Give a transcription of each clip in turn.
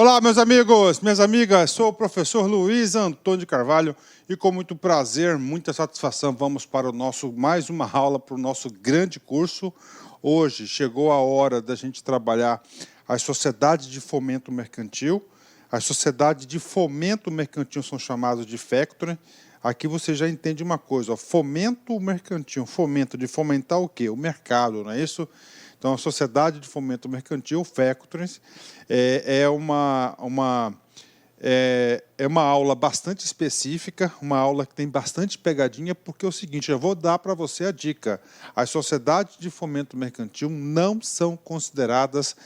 Olá, meus amigos, minhas amigas, sou o professor Luiz Antônio de Carvalho e com muito prazer, muita satisfação, vamos para o mais uma aula para o nosso grande curso. Hoje chegou a hora da gente trabalhar as sociedades de fomento mercantil. As sociedades de fomento mercantil são chamadas de factoring. Aqui você já entende uma coisa, ó, fomento mercantil, fomento de fomentar o quê? O mercado, não é isso? Então, a Sociedade de Fomento Mercantil, factoring, é uma aula bastante específica, uma aula que tem bastante pegadinha, porque é o seguinte, eu vou dar para você a dica. As sociedades de fomento mercantil não são consideradas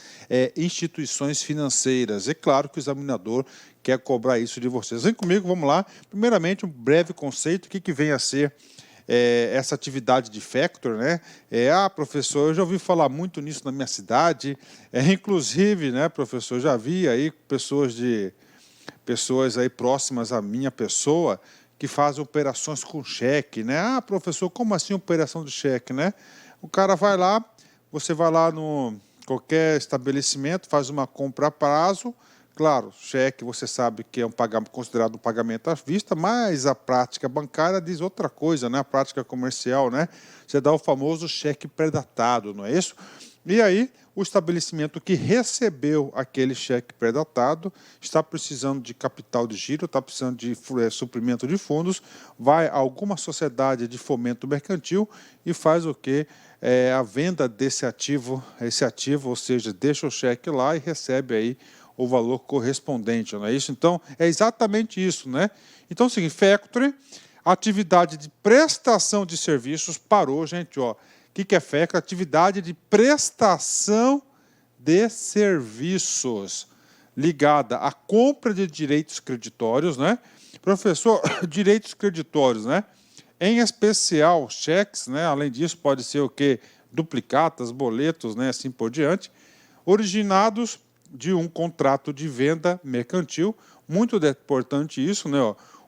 instituições financeiras. É claro que o examinador quer cobrar isso de vocês. Vem comigo, vamos lá. Primeiramente, um breve conceito, o que vem a ser essa atividade de factor, né? Professor, eu já ouvi falar muito nisso na minha cidade, inclusive, né, professor, já vi aí pessoas aí próximas à minha pessoa que fazem operações com cheque, né? Professor, como assim operação de cheque, né? O cara vai lá, você vai lá no qualquer estabelecimento, faz uma compra a prazo. Claro, cheque você sabe que é considerado um pagamento à vista, mas a prática bancária diz outra coisa, né? A prática comercial, né? Você dá o famoso cheque pré-datado, não é isso? E aí, o estabelecimento que recebeu aquele cheque pré-datado está precisando de capital de giro, está precisando de suprimento de fundos, vai a alguma sociedade de fomento mercantil e faz o quê? A venda desse ativo, ou seja, deixa o cheque lá e recebe aí o valor correspondente, não é isso? Então, é exatamente isso, né? Então, é o seguinte, factoring, atividade de prestação de serviços, parou, gente, ó. O que é factoring? Atividade de prestação de serviços, ligada à compra de direitos creditórios, né? Professor, direitos creditórios, né? Em especial, cheques, né? Além disso, pode ser o quê? Duplicatas, boletos, né? Assim por diante, originados de um contrato de venda mercantil, muito importante isso, né?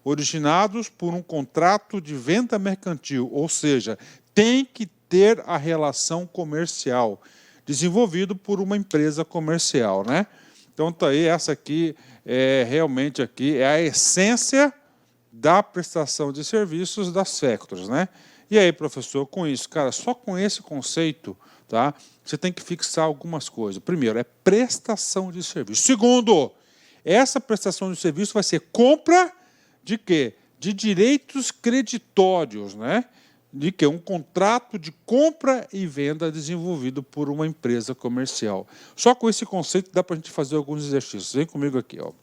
Originados por um contrato de venda mercantil, ou seja, tem que ter a relação comercial, desenvolvido por uma empresa comercial, né? Então, tá aí, essa aqui realmente aqui é a essência da prestação de serviços das factories, né? E aí, professor, com isso, cara, só com esse conceito, tá? Você tem que fixar algumas coisas. Primeiro, é prestação de serviço. Segundo, essa prestação de serviço vai ser compra de quê? De direitos creditórios, né? De quê? Um contrato de compra e venda desenvolvido por uma empresa comercial. Só com esse conceito dá para a gente fazer alguns exercícios. Vem comigo aqui, ó.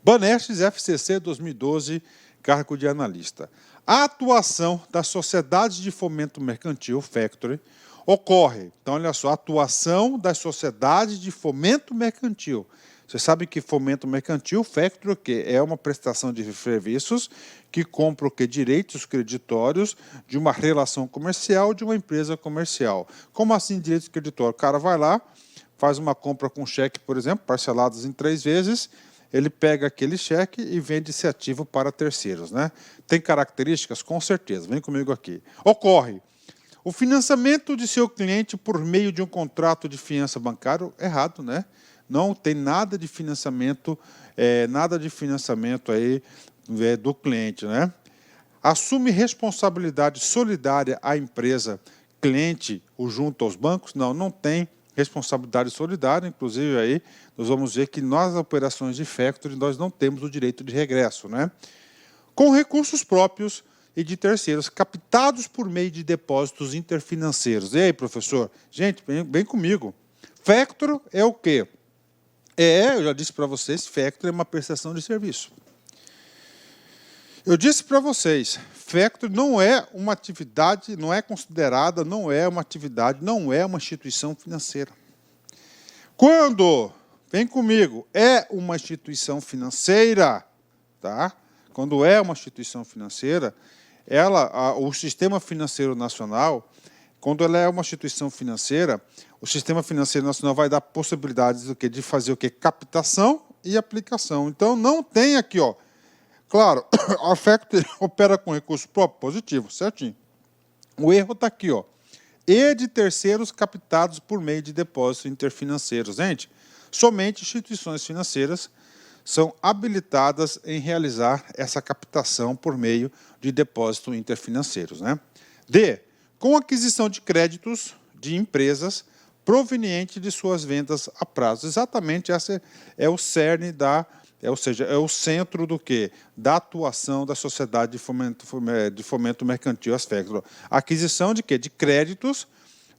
Banestes FCC 2012, cargo de analista. A atuação das sociedades de fomento mercantil, factoring, ocorre. Então, olha só, a atuação das sociedades de fomento mercantil. Você sabe que fomento mercantil, factoring, o quê? É uma prestação de serviços que compra o quê? Direitos creditórios de uma relação comercial de uma empresa comercial. Como assim direitos creditórios? O cara vai lá, faz uma compra com cheque, por exemplo, parcelados em 3 vezes, ele pega aquele cheque e vende esse ativo para terceiros, né? Tem características? Com certeza. Vem comigo aqui. Ocorre o financiamento de seu cliente por meio de um contrato de fiança bancário, errado, né? Não tem nada de financiamento, aí do cliente, né? Assume responsabilidade solidária à empresa cliente ou junto aos bancos? Não, não tem responsabilidade solidária, inclusive aí nós vamos ver que nas operações de factoring nós não temos o direito de regresso, né? Com recursos próprios e de terceiros, captados por meio de depósitos interfinanceiros. E aí, professor? Gente, vem comigo. Factoring é o quê? Eu já disse para vocês, factoring é uma prestação de serviço. Eu disse para vocês, factoring não é uma atividade, não é considerada, não é uma atividade, não é uma instituição financeira. Quando, vem comigo, é uma instituição financeira, tá? Quando é uma instituição financeira, o Sistema Financeiro Nacional, quando ela é uma instituição financeira, o Sistema Financeiro Nacional vai dar possibilidades do quê? De fazer o quê? Captação e aplicação. Então, não tem aqui, ó. Claro, a factoring opera com recurso próprio, positivo, certinho. O erro está aqui, ó. E de terceiros captados por meio de depósitos interfinanceiros. Gente, Somente instituições financeiras são habilitadas em realizar essa captação por meio de depósitos interfinanceiros, né? D. Com aquisição de créditos de empresas proveniente de suas vendas a prazo. Exatamente esse é o cerne ou seja, é o centro do quê? Da atuação da sociedade de fomento mercantil, as FECTOR. Aquisição de quê? De créditos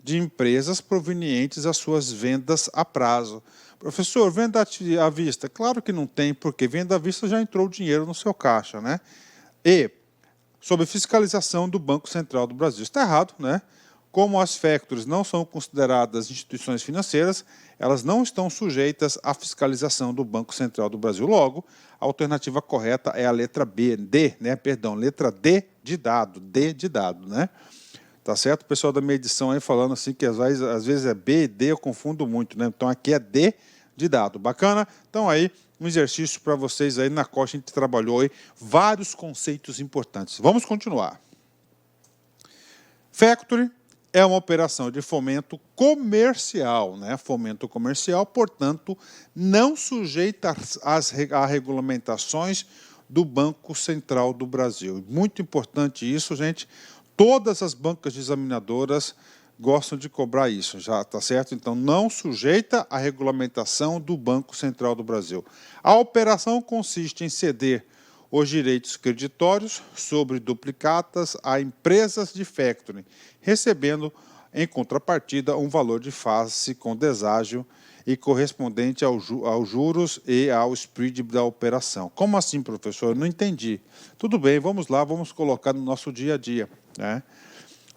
de empresas provenientes das suas vendas a prazo. Professor, venda à vista? Claro que não tem, porque venda à vista já entrou o dinheiro no seu caixa, né? E, sob fiscalização do Banco Central do Brasil. Está errado, né? Como as factories não são consideradas instituições financeiras, elas não estão sujeitas à fiscalização do Banco Central do Brasil. Logo, a alternativa correta é a letra B, D, né? Perdão, letra D de dado, né? Tá certo? O pessoal da minha edição aí falando assim que às vezes é B e D, eu confundo muito, né? Então aqui é D de dado. Bacana? Então aí um exercício para vocês aí na qual a gente trabalhou aí vários conceitos importantes. Vamos continuar. Factory é uma operação de fomento comercial, né? Fomento comercial, portanto, não sujeita a regulamentações do Banco Central do Brasil. Muito importante isso, gente. Todas as bancas examinadoras gostam de cobrar isso, já está certo? Então, não sujeita à regulamentação do Banco Central do Brasil. A operação consiste em ceder os direitos creditórios sobre duplicatas a empresas de factoring, recebendo, em contrapartida, um valor de face com deságio e correspondente aos juros e ao spread da operação. Como assim, professor? Eu não entendi. Tudo bem, vamos lá, vamos colocar no nosso dia a dia, né?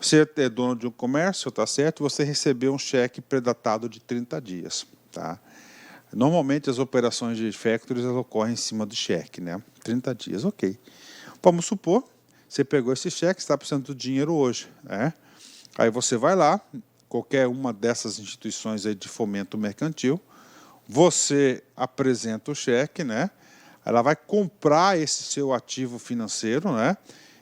Você é dono de um comércio, tá certo? Você recebeu um cheque predatado de 30 dias, tá? Normalmente as operações de factories ocorrem em cima do cheque, né? 30 dias, ok. Vamos supor, você pegou esse cheque, está precisando do dinheiro hoje, né? Aí você vai lá, qualquer uma dessas instituições aí de fomento mercantil, você apresenta o cheque, né? Ela vai comprar esse seu ativo financeiro, né?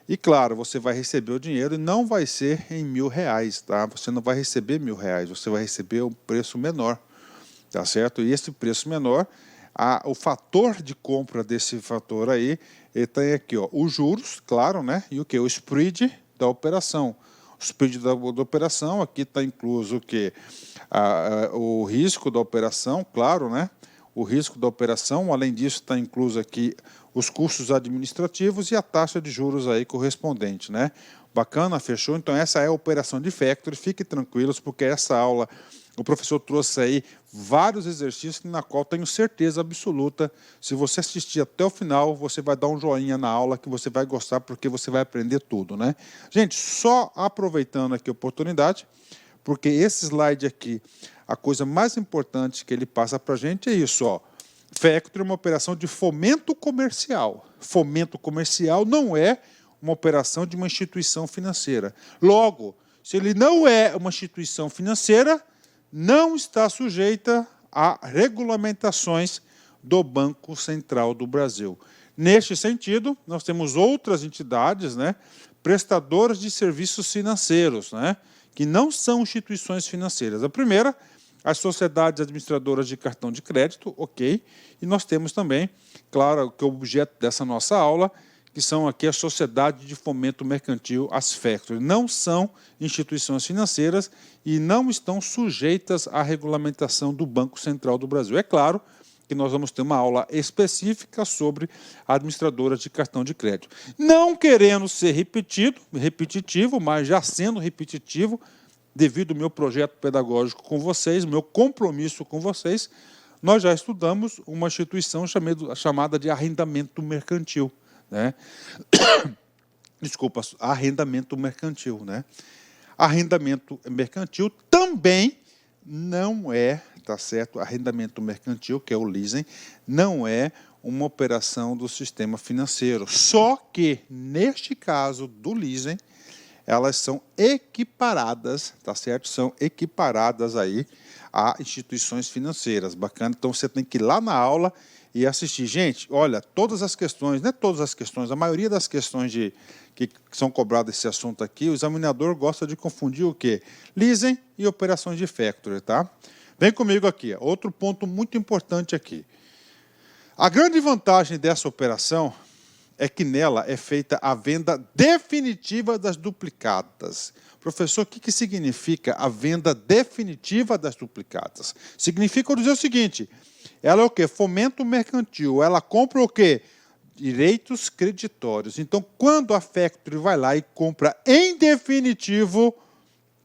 E claro, você vai receber o dinheiro e não vai ser em R$1.000, tá? Você não vai receber R$1.000, você vai receber um preço menor, tá certo? E esse preço menor, o fator de compra desse fator aí, ele tem aqui, ó, os juros, claro, né? E o que? O spread da operação. O spread da operação, aqui está incluso o que? O risco da operação, claro, né? O risco da operação, além disso, está incluso aqui os custos administrativos e a taxa de juros aí correspondente, né? Bacana, fechou? Então essa é a operação de factory, fiquem tranquilos, porque essa aula o professor trouxe aí vários exercícios na qual tenho certeza absoluta, se você assistir até o final, você vai dar um joinha na aula que você vai gostar, porque você vai aprender tudo, né? Gente, só aproveitando aqui a oportunidade, porque esse slide aqui, a coisa mais importante que ele passa para a gente é isso, ó. Factory é uma operação de fomento comercial. Fomento comercial não é uma operação de uma instituição financeira. Logo, se ele não é uma instituição financeira, não está sujeita a regulamentações do Banco Central do Brasil. Neste sentido, nós temos outras entidades, né, prestadoras de serviços financeiros, né, que não são instituições financeiras. A primeira, as sociedades administradoras de cartão de crédito, ok, e nós temos também, claro, que é o objeto dessa nossa aula, que são aqui as sociedades de fomento mercantil, as factories. Não são instituições financeiras e não estão sujeitas à regulamentação do Banco Central do Brasil. É claro que nós vamos ter uma aula específica sobre administradoras de cartão de crédito. Não querendo ser repetitivo, mas já sendo repetitivo, devido ao meu projeto pedagógico com vocês, meu compromisso com vocês, nós já estudamos uma instituição chamada de arrendamento mercantil, né? Desculpa, arrendamento mercantil, né? Arrendamento mercantil também não é, tá certo? Arrendamento mercantil, que é o leasing, não é uma operação do sistema financeiro. Só que, neste caso do leasing, elas são equiparadas, tá certo? São equiparadas aí a instituições financeiras. Bacana? Então, você tem que ir lá na aula e assistir. Gente, olha, todas as questões, não é todas as questões, a maioria das questões que são cobradas desse assunto aqui, o examinador gosta de confundir o quê? Leasing e operações de factory, tá? Vem comigo aqui, outro ponto muito importante aqui. A grande vantagem dessa operação é que nela é feita a venda definitiva das duplicatas. Professor, o que significa a venda definitiva das duplicatas? Significa dizer o seguinte, ela é o quê? Fomento mercantil, ela compra o quê? Direitos creditórios. Então, quando a Factory vai lá e compra em definitivo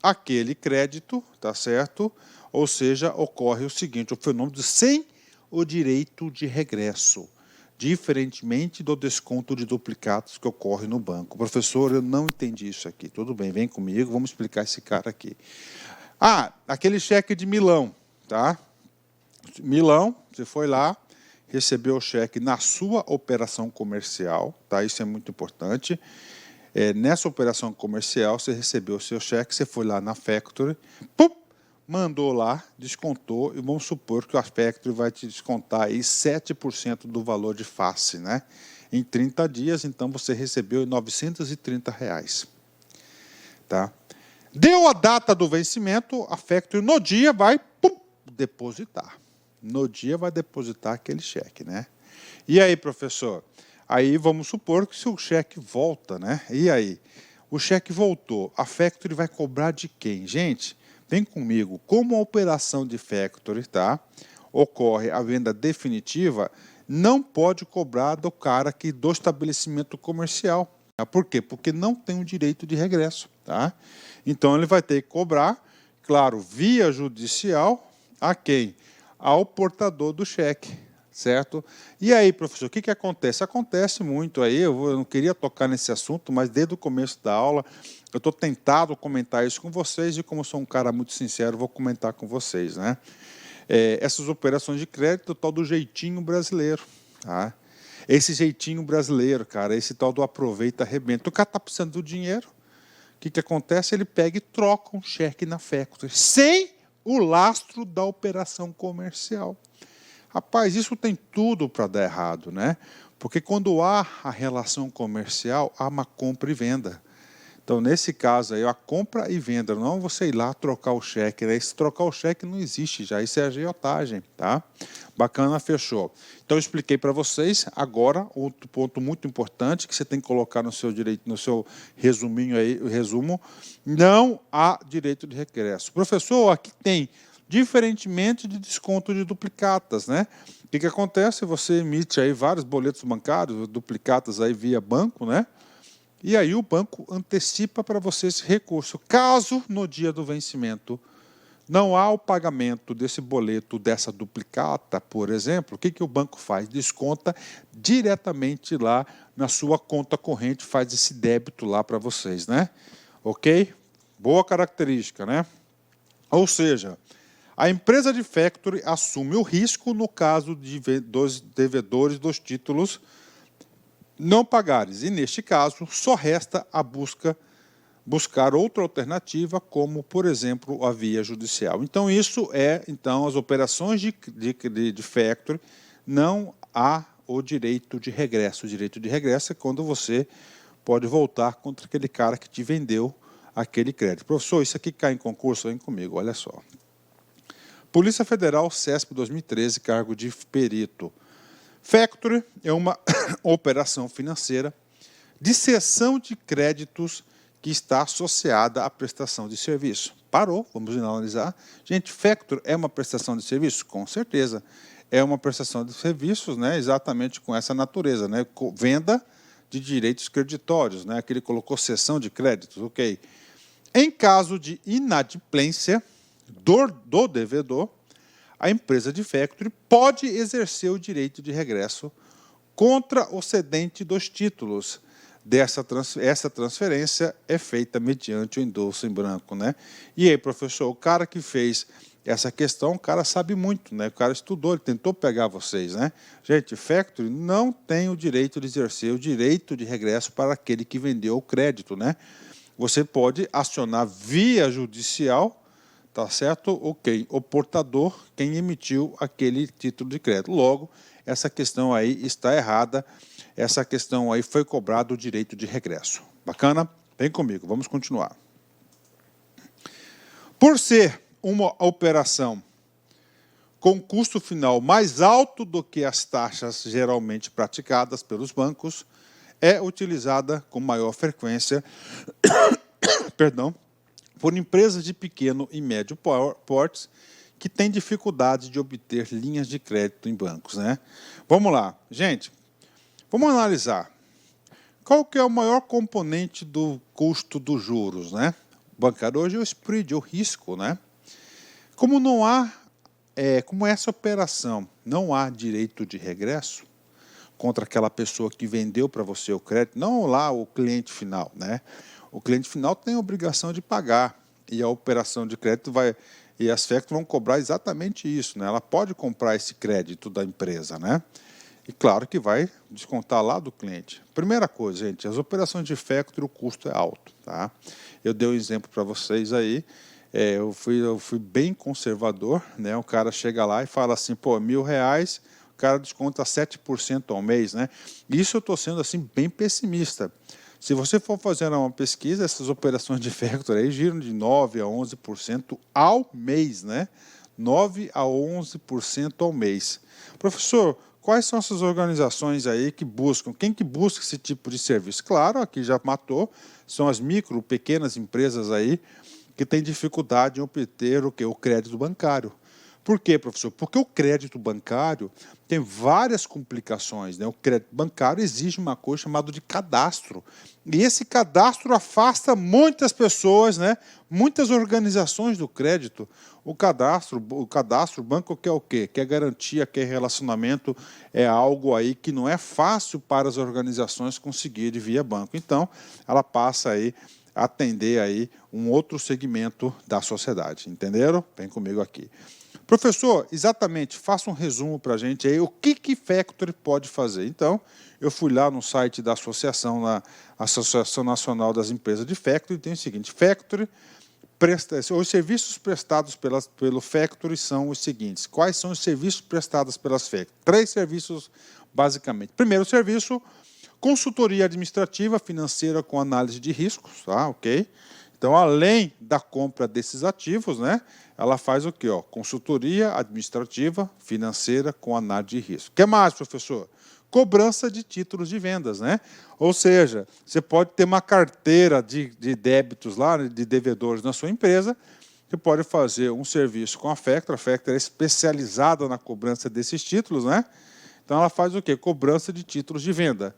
aquele crédito, tá certo? Ou seja, ocorre o seguinte, o fenômeno de sem o direito de regresso, diferentemente do desconto de duplicados que ocorre no banco. Professor, eu não entendi isso aqui. Tudo bem, vem comigo, vamos explicar esse cara aqui. Ah, aquele cheque de Milão, tá? Milão, você foi lá, recebeu o cheque na sua operação comercial, tá? Isso é muito importante. Nessa operação comercial, você recebeu o seu cheque, você foi lá na Factory, pum, mandou lá, descontou, e vamos supor que a Factory vai te descontar aí 7% do valor de face, né? Em 30 dias, então você recebeu R$ 930. Tá? Deu a data do vencimento, a Factory no dia vai depositar. No dia vai depositar aquele cheque, né? E aí, professor? Aí vamos supor que se o cheque volta, né? E aí? O cheque voltou, a Factory vai cobrar de quem? Gente, vem comigo, como a operação de Factory, tá? Ocorre a venda definitiva, não pode cobrar do cara do estabelecimento comercial. Tá? Por quê? Porque não tem o direito de regresso, tá? Então ele vai ter que cobrar, claro, via judicial, a quem? Ao portador do cheque, certo? E aí, professor, o que acontece? Acontece muito aí, eu não queria tocar nesse assunto, mas desde o começo da aula, eu estou tentado comentar isso com vocês, e como sou um cara muito sincero, vou comentar com vocês, né? Essas operações de crédito, o tal do jeitinho brasileiro, tá? Esse jeitinho brasileiro, cara, esse tal do aproveita, arrebenta. O cara está precisando do dinheiro, o que acontece? Ele pega e troca um cheque na Factory, sem o lastro da operação comercial. Rapaz, isso tem tudo para dar errado, né? Porque quando há a relação comercial, há uma compra e venda. Então, nesse caso aí, a compra e venda, não você ir lá trocar o cheque, né? Se trocar o cheque não existe já, isso é agiotagem, tá? Bacana, fechou. Então, eu expliquei para vocês, agora, outro ponto muito importante que você tem que colocar no seu direito, no seu resuminho aí, o resumo, não há direito de regresso. Professor, aqui tem, diferentemente de desconto de duplicatas, né? O que acontece? Você emite aí vários boletos bancários, duplicatas aí via banco, né? E aí o banco antecipa para você esse recurso. Caso no dia do vencimento não há o pagamento desse boleto, dessa duplicata, por exemplo, o que o banco faz? Desconta diretamente lá na sua conta corrente, faz esse débito lá para vocês, né? Ok? Boa característica, né? Ou seja, a empresa de Factory assume o risco no caso dos devedores dos títulos não pagares. E, neste caso, só resta a buscar outra alternativa, como, por exemplo, a via judicial. Então, isso as operações de Factory, não há o direito de regresso. O direito de regresso é quando você pode voltar contra aquele cara que te vendeu aquele crédito. Professor, isso aqui cai em concurso? Vem comigo, olha só. Polícia Federal, CESP 2013, cargo de perito. Factory é uma operação financeira de cessão de créditos que está associada à prestação de serviço. Parou, vamos analisar. Gente, Factory é uma prestação de serviço? Com certeza. É uma prestação de serviços, né, exatamente com essa natureza, né, venda de direitos creditórios, né, que ele colocou cessão de créditos, ok. Em caso de inadimplência do devedor, a empresa de Factory pode exercer o direito de regresso contra o cedente dos títulos. Essa transferência é feita mediante o endosso em branco, né? E aí, professor, o cara que fez essa questão, o cara sabe muito, né? O cara estudou, ele tentou pegar vocês, né? Gente, Factory não tem o direito de exercer o direito de regresso para aquele que vendeu o crédito, né? Você pode acionar via judicial, tá certo? Ok, o portador, quem emitiu aquele título de crédito. Logo, essa questão aí está errada, essa questão aí foi cobrado o direito de regresso. Bacana? Vem comigo, vamos continuar. Por ser uma operação com custo final mais alto do que as taxas geralmente praticadas pelos bancos, é utilizada com maior frequência perdão, por empresas de pequeno e médio porte que têm dificuldade de obter linhas de crédito em bancos, né? Vamos lá, gente, vamos analisar. Qual que é o maior componente do custo dos juros, né? O bancário hoje é o spread, o risco, né? Como não há, como essa operação não há direito de regresso contra aquela pessoa que vendeu para você o crédito, não lá o cliente final, né? O cliente final tem a obrigação de pagar e a operação de crédito e as FECT vão cobrar exatamente isso, né? Ela pode comprar esse crédito da empresa, né? E claro que vai descontar lá do cliente. Primeira coisa, gente, as operações de factoring, o custo é alto, tá? Eu dei um exemplo para vocês aí, eu fui bem conservador, né? O cara chega lá e fala assim, pô, R$1.000, o cara desconta 7% ao mês, né? Isso eu estou sendo assim bem pessimista. Se você for fazer uma pesquisa, essas operações de factoring aí giram de 9% a 11% ao mês, né? 9% a 11% ao mês. Professor, quais são essas organizações aí que buscam? Quem que busca esse tipo de serviço? Claro, aqui já matou, são as micro, pequenas empresas aí que têm dificuldade em obter o crédito bancário. Por quê, professor? Porque o crédito bancário tem várias complicações, né? O crédito bancário exige uma coisa chamada de cadastro. E esse cadastro afasta muitas pessoas, né? Muitas organizações do crédito. O cadastro, o banco quer o quê? Quer garantia, quer relacionamento, é algo aí que não é fácil para as organizações conseguirem via banco. Então, ela passa aí a atender aí um outro segmento da sociedade. Entenderam? Vem comigo aqui. Professor, exatamente, faça um resumo para a gente aí, o que factoring pode fazer. Então, eu fui lá no site da associação, na Associação Nacional das Empresas de Factoring, e tem o seguinte, factoring, os serviços prestados pelo factoring são os seguintes. Quais são os serviços prestados pelas factoring? 3 serviços, basicamente. Primeiro serviço, consultoria administrativa financeira com análise de riscos, tá? Ok? Então, além da compra desses ativos, né, ela faz o quê? Consultoria administrativa financeira com análise de risco. O que mais, professor? Cobrança de títulos de vendas, né? Ou seja, você pode ter uma carteira de débitos lá, de devedores na sua empresa, você pode fazer um serviço com a factoring é especializada na cobrança desses títulos, né? Então, ela faz o quê? Cobrança de títulos de venda.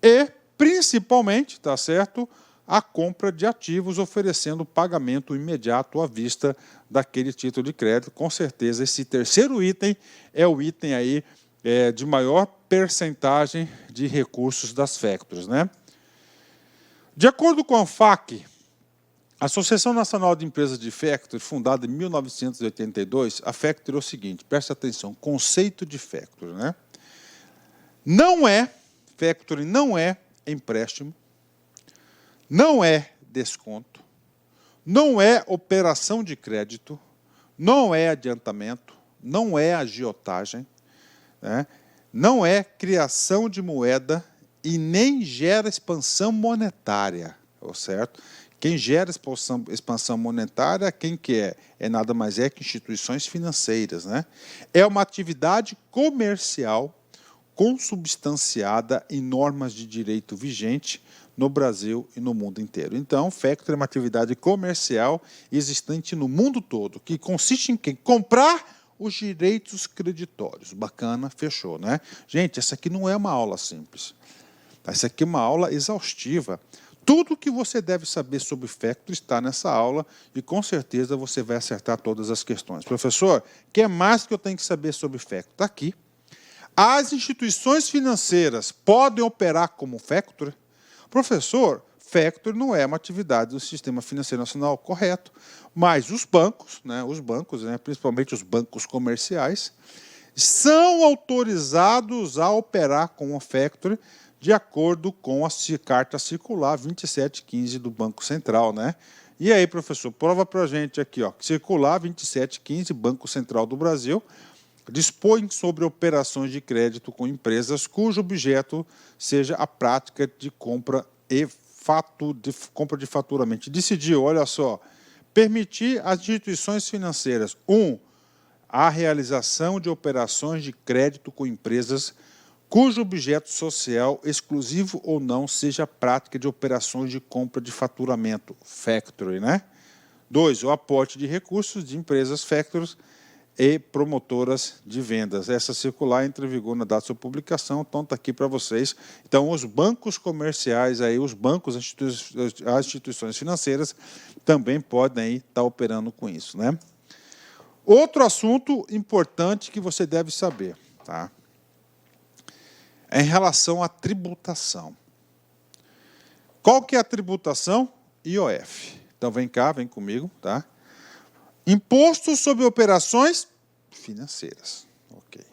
E, principalmente, tá certo? A compra de ativos oferecendo pagamento imediato à vista daquele título de crédito. Com certeza, esse terceiro item é o item aí, de maior percentagem de recursos das factories, né? De acordo com a ANFAC, a Associação Nacional de Empresas de Factoring, fundada em 1982, a factoring é o seguinte, preste atenção, conceito de factoring, né? Factoring não é empréstimo, não é desconto, não é operação de crédito, não é adiantamento, não é agiotagem, né? Não é criação de moeda e nem gera expansão monetária, certo? Quem gera expansão monetária, quem que é? É nada mais que instituições financeiras, né? É uma atividade comercial consubstanciada em normas de direito vigente no Brasil e no mundo inteiro. Então, factoring é uma atividade comercial existente no mundo todo, que consiste em quem? Comprar os direitos creditórios. Bacana, fechou, né? Gente, essa aqui não é uma aula simples. Essa aqui é uma aula exaustiva. Tudo que você deve saber sobre factoring está nessa aula e, com certeza, você vai acertar todas as questões. Professor, o que mais que eu tenho que saber sobre factoring? Está aqui. As instituições financeiras podem operar como factoring? Professor, factoring não é uma atividade do Sistema Financeiro Nacional, correto. Mas os bancos, principalmente os bancos comerciais, são autorizados a operar com o factoring de acordo com a Carta Circular 2715 do Banco Central, né? E aí, professor, prova para a gente aqui, ó, Circular 2715, Banco Central do Brasil, dispõe sobre operações de crédito com empresas cujo objeto seja a prática de compra de faturamento. Decidiu, olha só, permitir às instituições financeiras, a realização de operações de crédito com empresas cujo objeto social, exclusivo ou não, seja a prática de operações de compra de faturamento, factoring, né? 2, o aporte de recursos de empresas factories e promotoras de vendas. Essa circular entra em vigor na data de sua publicação, então está aqui para vocês. Então, os bancos comerciais, aí, os bancos, as instituições financeiras, também podem estar operando com isso, né? Outro assunto importante que você deve saber, tá? É em relação à tributação. Qual que é a tributação? IOF. Então, vem cá, vem comigo, tá? Imposto sobre operações financeiras. Ok.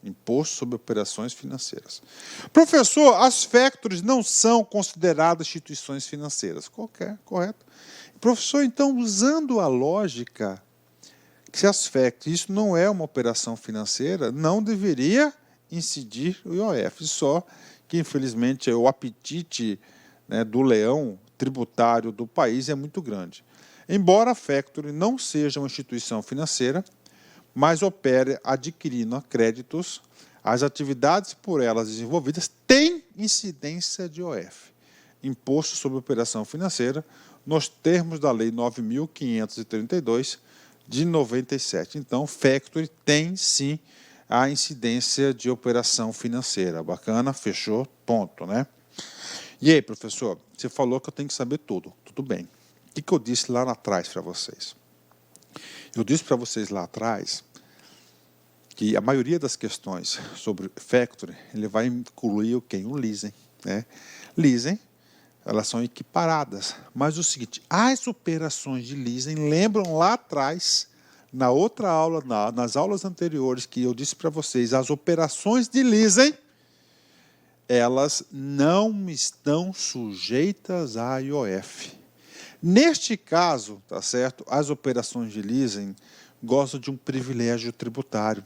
Imposto sobre operações financeiras. Professor, as factories não são consideradas instituições financeiras. Correto. Professor, então, usando a lógica que se as factories, isso não é uma operação financeira, não deveria incidir o IOF, só que, infelizmente, o apetite, né, do leão tributário do país é muito grande. Embora a factory não seja uma instituição financeira, mas opere adquirindo créditos, as atividades por elas desenvolvidas têm incidência de IOF, Imposto sobre Operação Financeira, nos termos da Lei 9.532, de 97. Então, factory tem, sim, a incidência de operação financeira. Bacana? Fechou? Ponto, né? E aí, professor, você falou que eu tenho que saber tudo. Tudo bem. O que eu disse lá atrás para vocês? Eu disse para vocês lá atrás que a maioria das questões sobre factoring, ele vai incluir o quê? O leasing, né? Leasing, elas são equiparadas. Mas o seguinte, as operações de leasing, lembram lá atrás, na outra aula, nas aulas anteriores, que eu disse para vocês, as operações de leasing, elas não estão sujeitas à IOF. Neste caso, tá certo? As operações de leasing gozam de um privilégio tributário,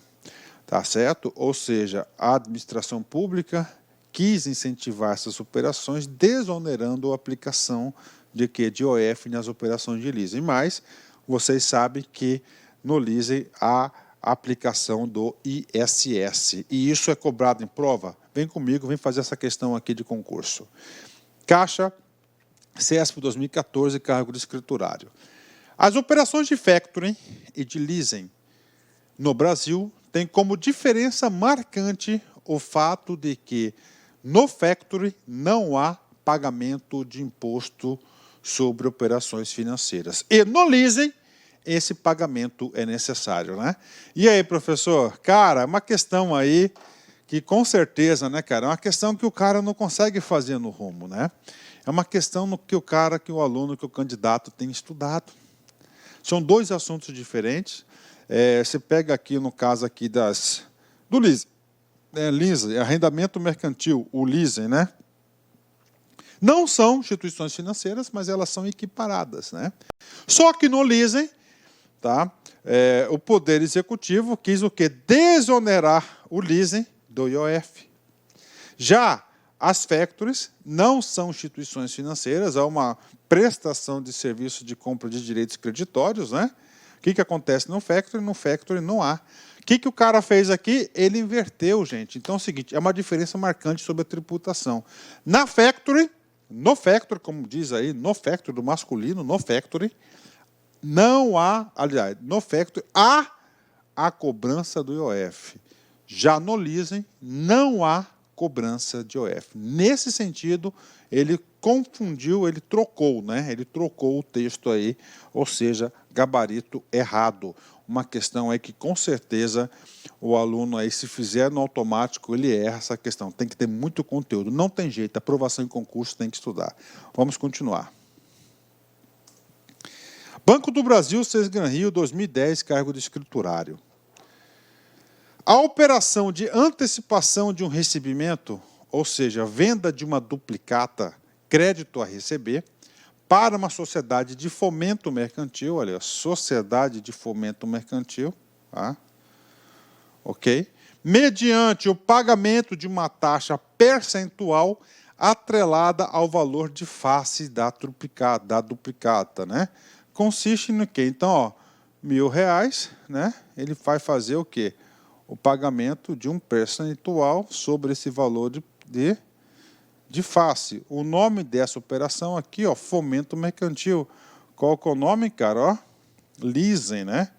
tá certo? Ou seja, a administração pública quis incentivar essas operações, desonerando a aplicação de IOF nas operações de leasing. Mas vocês sabem que no leasing há a aplicação do ISS. E isso é cobrado em prova? Vem comigo, vem fazer essa questão aqui de concurso. Caixa, CESP 2014, cargo de escriturário. As operações de factoring e de leasing no Brasil têm como diferença marcante o fato de que no factoring não há pagamento de imposto sobre operações financeiras. E no leasing, esse pagamento é necessário, né? E aí, professor? Cara, é uma questão aí que, com certeza, né, cara, é uma questão que o cara não consegue fazer no rumo, né? É uma questão no que que o aluno, que o candidato tem estudado. São dois assuntos diferentes. Você pega aqui, no caso aqui do leasing, leasing, arrendamento mercantil, o leasing, né? Não são instituições financeiras, mas elas são equiparadas, né? Só que no leasing, tá? O Poder Executivo quis o quê? Desonerar o leasing do IOF. Já as factories não são instituições financeiras, é uma prestação de serviço de compra de direitos creditórios, né? O que acontece no factoring? No factoring não há. O que o cara fez aqui? Ele inverteu, gente. Então é o seguinte, é uma diferença marcante sobre a tributação. Na factoring, no factoring, como diz aí, no factoring, do masculino, no factoring, não há, aliás, no factoring, há a cobrança do IOF. Já no leasing, não há cobrança de IOF. Nesse sentido, ele confundiu, ele trocou, né? Ele trocou o texto aí, ou seja, gabarito errado. Uma questão aí que, com certeza, o aluno aí, se fizer no automático, ele erra essa questão. Tem que ter muito conteúdo. Não tem jeito, aprovação em concurso tem que estudar. Vamos continuar. Banco do Brasil, Sesgran Rio, 2010, cargo de escriturário. A operação de antecipação de um recebimento, ou seja, venda de uma duplicata, crédito a receber, para uma sociedade de fomento mercantil, olha, sociedade de fomento mercantil, tá? Ok? Mediante o pagamento de uma taxa percentual atrelada ao valor de face da duplicata, né? Consiste no quê? Então, ó, R$ 1.000, né? Ele vai fazer o quê? O pagamento de um percentual sobre esse valor de face. O nome dessa operação aqui, ó, fomento mercantil. Qual que é o nome, cara? Ó, leasing, né?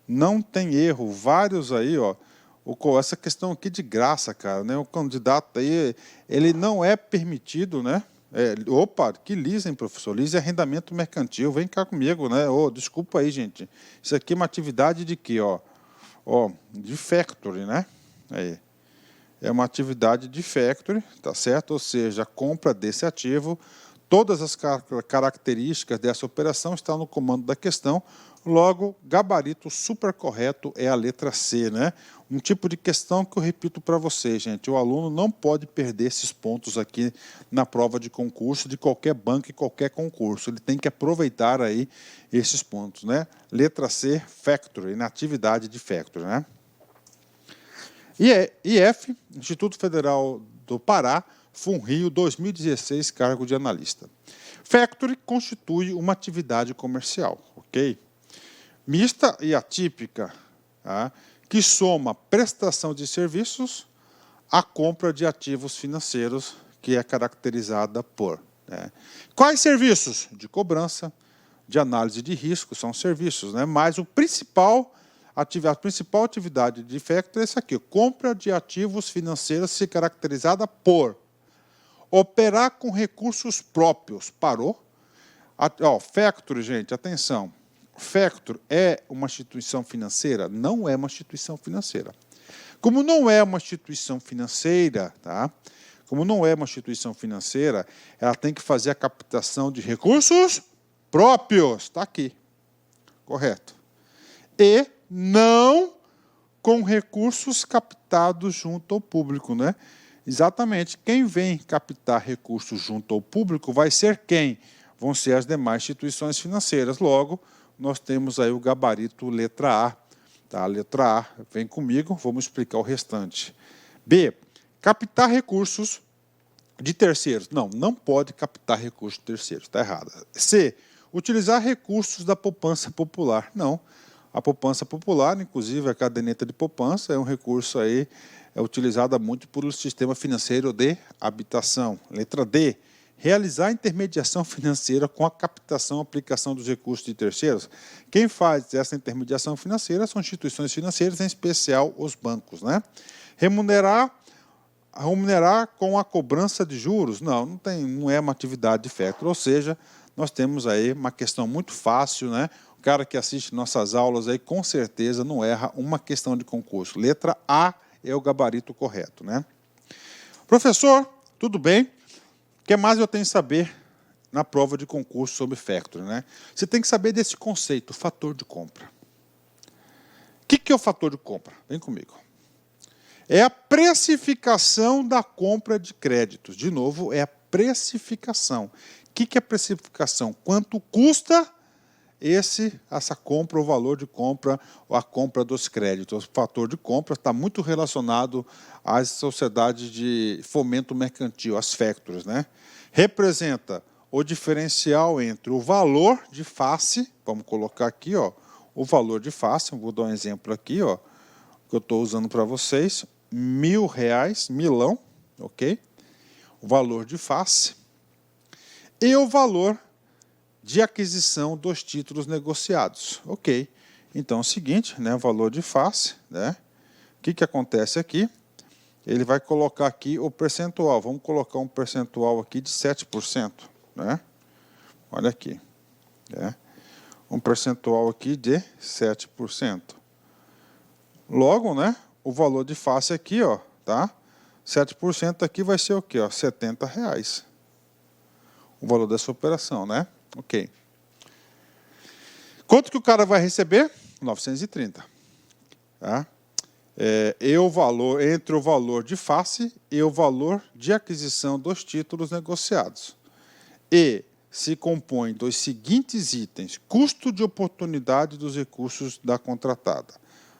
Não tem erro. Vários aí, ó. Essa questão aqui de graça, cara, né? O candidato aí, ele não é permitido, né? Opa, que leasing, professor? Leasing é arrendamento mercantil. Vem cá comigo, né? Desculpa aí, gente. Isso aqui é uma atividade de quê, ó? De factory, né? Aí. É uma atividade de factory, tá certo? Ou seja, a compra desse ativo, todas as características dessa operação estão no comando da questão. Logo, gabarito super correto é a letra C, né? Um tipo de questão que eu repito para vocês, gente. O aluno não pode perder esses pontos aqui na prova de concurso, de qualquer banco e qualquer concurso. Ele tem que aproveitar aí esses pontos, né? Letra C, factory, na atividade de factory, né? IF, Instituto Federal do Pará, FUNRIO 2016, cargo de analista. Factory constitui uma atividade comercial, ok? Mista e atípica, tá? Que soma prestação de serviços à compra de ativos financeiros, que é caracterizada por... né? Quais serviços? De cobrança, de análise de risco, são serviços, né? Mas a principal atividade de factory é essa aqui, compra de ativos financeiros se caracterizada por operar com recursos próprios. Parou? Factory, gente, atenção. Factory é uma instituição financeira? Não é uma instituição financeira. Como não é uma instituição financeira, tá? Como não é uma instituição financeira, ela tem que fazer a captação de recursos próprios. Está aqui. Correto. E não com recursos captados junto ao público, né? Exatamente. Quem vem captar recursos junto ao público vai ser quem? Vão ser as demais instituições financeiras. Logo, nós temos aí o gabarito letra A. Tá? Letra A, vem comigo, vamos explicar o restante. B, captar recursos de terceiros. Não pode captar recursos de terceiros, está errado. C, utilizar recursos da poupança popular. Não. A poupança popular, inclusive a caderneta de poupança, é um recurso aí, utilizado muito por o sistema financeiro de habitação. Letra D, realizar intermediação financeira com a captação e aplicação dos recursos de terceiros. Quem faz essa intermediação financeira são instituições financeiras, em especial os bancos, né? Remunerar com a cobrança de juros? Não é uma atividade de factory, ou seja, nós temos aí uma questão muito fácil, né? O cara que assiste nossas aulas aí, com certeza, não erra uma questão de concurso. Letra A é o gabarito correto, né? Professor, tudo bem? O que mais eu tenho que saber na prova de concurso sobre factory, né? Você tem que saber desse conceito, fator de compra. O que é o fator de compra? Vem comigo. É a precificação da compra de créditos. De novo, é a precificação. O que é precificação? Quanto custa essa compra, o valor de compra, ou a compra dos créditos. O fator de compra está muito relacionado às sociedades de fomento mercantil, as factories, né? Representa o diferencial entre o valor de face, vamos colocar aqui, ó, o valor de face, eu vou dar um exemplo aqui, ó, que eu estou usando para vocês, R$ 1.000, milão, ok? O valor de face e o valor de aquisição dos títulos negociados. Ok. Então é o seguinte, né, o valor de face, né? O que acontece aqui? Ele vai colocar aqui o percentual. Vamos colocar um percentual aqui de 7%, né? Olha aqui, né? Um percentual aqui de 7%. Logo, né, o valor de face aqui, ó, tá? 7% aqui vai ser o quê? Ó, R$ 70. O valor dessa operação, né? Ok. Quanto que o cara vai receber? 930. Tá? O valor, entre o valor de face e o valor de aquisição dos títulos negociados. E se compõe dos seguintes itens: custo de oportunidade dos recursos da contratada,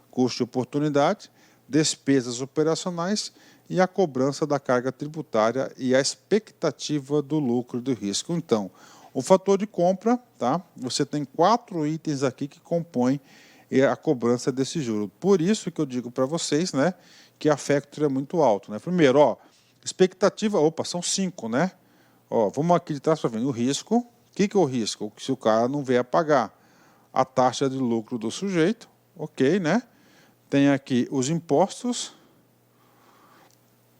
custo de oportunidade, despesas operacionais e a cobrança da carga tributária e a expectativa do lucro e do risco. Então, O fator de compra, tá? Você tem 4 itens aqui que compõem a cobrança desse juro. Por isso que eu digo para vocês, né, que a factory é muito alto, né? Primeiro, ó, expectativa, opa, são 5, né? Ó, vamos aqui de trás para ver o risco. O que é o risco? Se o cara não vier a pagar a taxa de lucro do sujeito, ok, né? Tem aqui os impostos.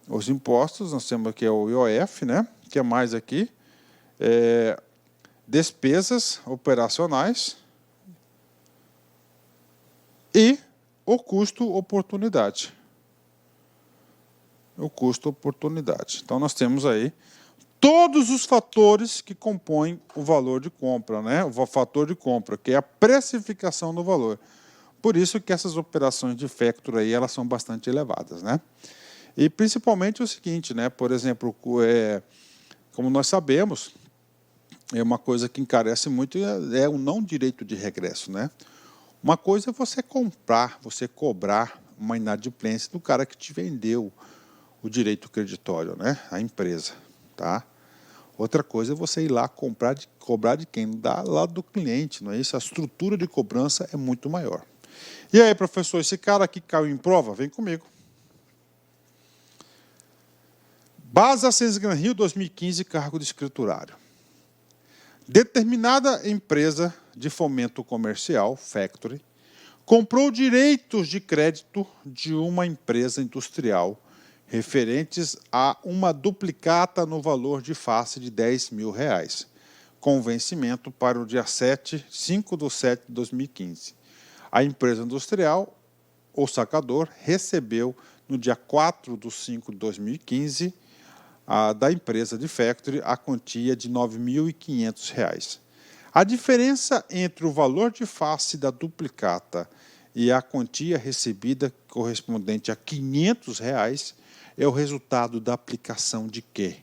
Os impostos, nós temos aqui o IOF, né? Que é mais aqui. Despesas operacionais e o custo oportunidade. O custo oportunidade. Então, nós temos aí todos os fatores que compõem o valor de compra, né? O fator de compra, que é a precificação do valor. Por isso que essas operações de factory aí, elas são bastante elevadas, né? E principalmente o seguinte, né? Por exemplo, como nós sabemos, é uma coisa que encarece muito é o não direito de regresso, né? Uma coisa é você comprar, você cobrar uma inadimplência do cara que te vendeu o direito creditório, né? A empresa, tá? Outra coisa é você ir lá cobrar de quem? Lá do cliente, não é isso? A estrutura de cobrança é muito maior. E aí, professor, esse cara aqui caiu em prova? Vem comigo. Basa Sensgan Rio 2015, cargo de escriturário. Determinada empresa de fomento comercial, factory, comprou direitos de crédito de uma empresa industrial referentes a uma duplicata no valor de face de R$10.000, com vencimento para o dia 5/7/2015. A empresa industrial, o sacador, recebeu no dia 4/5/2015 da empresa de factory a quantia de R$9.500. A diferença entre o valor de face da duplicata e a quantia recebida correspondente a R$500 é o resultado da aplicação de quê?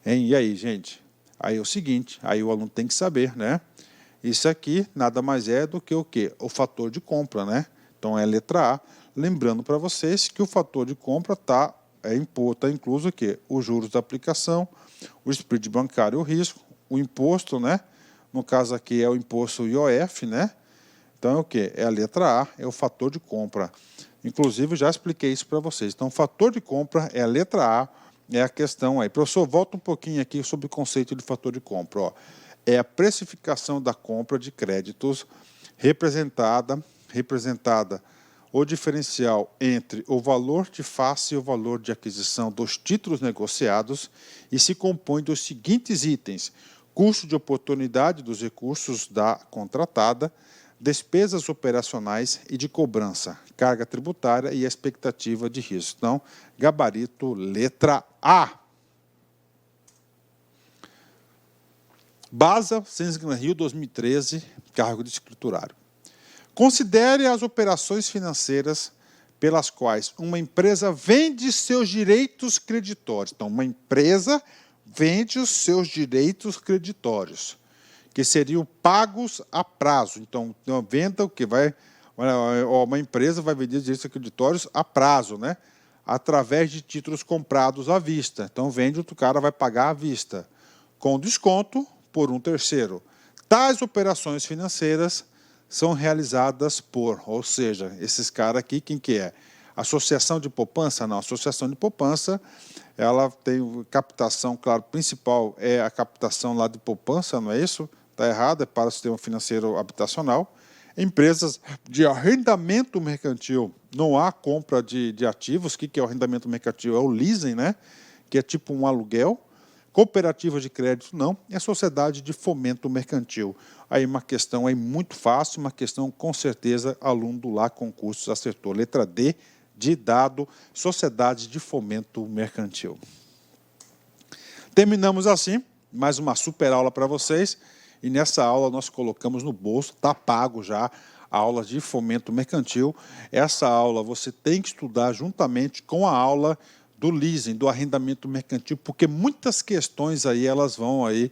E aí, gente? Aí é o seguinte, aí o aluno tem que saber, né? Isso aqui nada mais é do que o quê? O fator de compra, né? Então é a letra A. Lembrando para vocês que o fator de compra está incluso o quê? Os juros da aplicação, o spread bancário e o risco, o imposto, né? No caso aqui é o imposto IOF, né? Então é o quê? É a letra A, é o fator de compra. Inclusive, já expliquei isso para vocês. Então, o fator de compra é a letra A, é a questão aí. Professor, volta um pouquinho aqui sobre o conceito de fator de compra. Ó. É a precificação da compra de créditos representada o diferencial entre o valor de face e o valor de aquisição dos títulos negociados e se compõe dos seguintes itens: custo de oportunidade dos recursos da contratada, despesas operacionais e de cobrança, carga tributária e expectativa de risco. Então, gabarito letra A. Basa Sensgan Rio 2013, cargo de escriturário. Considere as operações financeiras pelas quais uma empresa vende seus direitos creditórios. Então, uma empresa vende os seus direitos creditórios, que seriam pagos a prazo. Então, uma venda o que uma empresa vai vender direitos creditórios a prazo, né? Através de títulos comprados à vista. Então, vende, o cara vai pagar à vista, com desconto por um terceiro. Tais operações financeiras são realizadas ou seja, esses caras aqui, quem que é? Associação de poupança? Não, associação de poupança, ela tem captação, claro, principal é a captação lá de poupança, não é isso? Está errado, é para o sistema financeiro habitacional. Empresas de arrendamento mercantil, não há compra de ativos. O que é o arrendamento mercantil? É o leasing, né? Que é tipo um aluguel. Cooperativa de crédito, não. É sociedade de fomento mercantil. Aí uma questão aí muito fácil, uma questão com certeza aluno do Lá Concursos acertou. Letra D, de dado, sociedade de fomento mercantil. Terminamos assim, mais uma super aula para vocês. E nessa aula nós colocamos no bolso, está pago já, a aula de fomento mercantil. Essa aula você tem que estudar juntamente com a aula do leasing, do arrendamento mercantil, porque muitas questões aí, elas vão aí,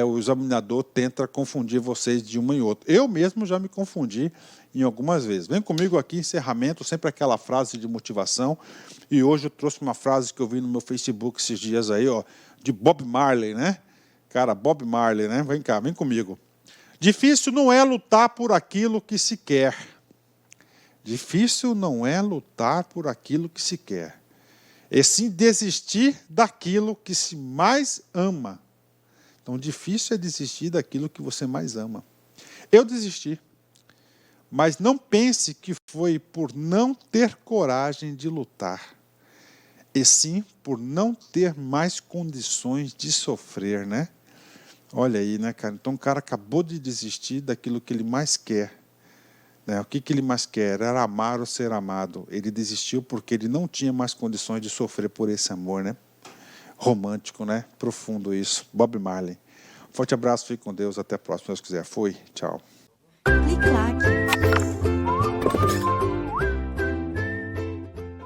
o examinador tenta confundir vocês de uma em outra. Eu mesmo já me confundi em algumas vezes. Vem comigo aqui, encerramento, sempre aquela frase de motivação. E hoje eu trouxe uma frase que eu vi no meu Facebook esses dias aí, ó, de Bob Marley, né? Cara, Bob Marley, né? Vem cá, vem comigo. Difícil não é lutar por aquilo que se quer. Difícil não é lutar por aquilo que se quer. E sim desistir daquilo que se mais ama. Então, difícil é desistir daquilo que você mais ama. Eu desisti. Mas não pense que foi por não ter coragem de lutar. E sim por não ter mais condições de sofrer, né? Olha aí, né, cara? Então o cara acabou de desistir daquilo que ele mais quer. Né? O que ele mais quer? Era amar ou ser amado. Ele desistiu porque ele não tinha mais condições de sofrer por esse amor, né? Romântico, né? Profundo isso. Bob Marley. Forte abraço, fique com Deus. Até a próxima, se Deus quiser. Fui. Tchau. Clique like.